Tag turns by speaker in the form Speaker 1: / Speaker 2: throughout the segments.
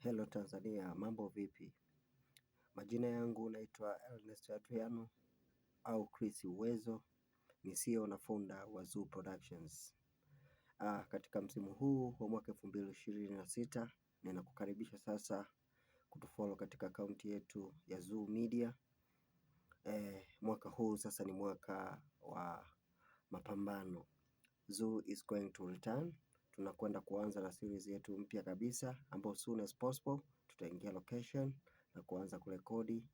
Speaker 1: Hello Tanzania, mambo vipi? Majina yangu naitwa Ernest Adriano au Chris Uwezo, ni CEO na founder wa Zoo Productions. Katika msimu huu wa mwaka 2026 ninakukaribisha sasa kutufollow katika akaunti yetu ya Zoo Media. Mwaka huu sasa ni mwaka wa mapambano. Zoo is going to return. Tunakwenda kuanza na series yetu mpya kabisa ambayo soon as possible tutaingia location na kuanza kurekodi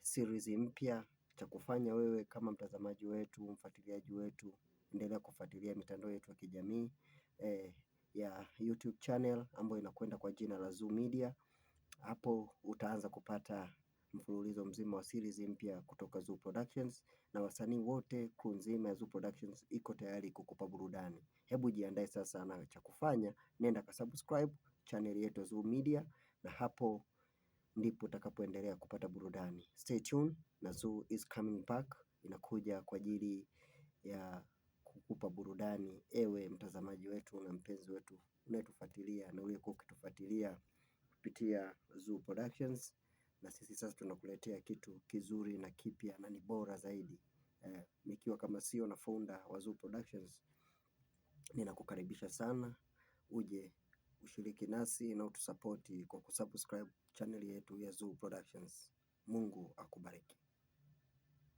Speaker 1: series mpya. Cha kufanya wewe kama mtazamaji wetu, mfuatiliaji wetu, endelea kufuatilia mitandao yetu ya kijamii ya YouTube channel ambayo inakwenda kwa jina la Zoo Media. Hapo utaanza kupata mfululizo mzima wa series mpya kutoka Zoo Productions, na wasanii wote, crew nzima ya Zoo Productions iko tayari kukupa burudani. Hebu jiandae sasa, na cha kufanya nenda ka subscribe channel yetu ya Zoo Media, na hapo ndipo utakapoendelea kupata burudani. Stay tuned, na Zoo is coming back, inakuja kwa ajili ya kukupa burudani, ewe mtazamaji wetu na mpenzi wetu unayetufuatilia na uliyekuwa ukitufuatilia kupitia Zoo Productions. Na sisi sasa tunakuletea kitu kizuri na kipya na ni bora zaidi. Nikiwa kama CEO na founder wa Zoo Productions, ninakukaribisha sana uje ushiriki nasi na utusapoti kwa kusubscribe channel yetu ya Zoo Productions. Mungu akubariki.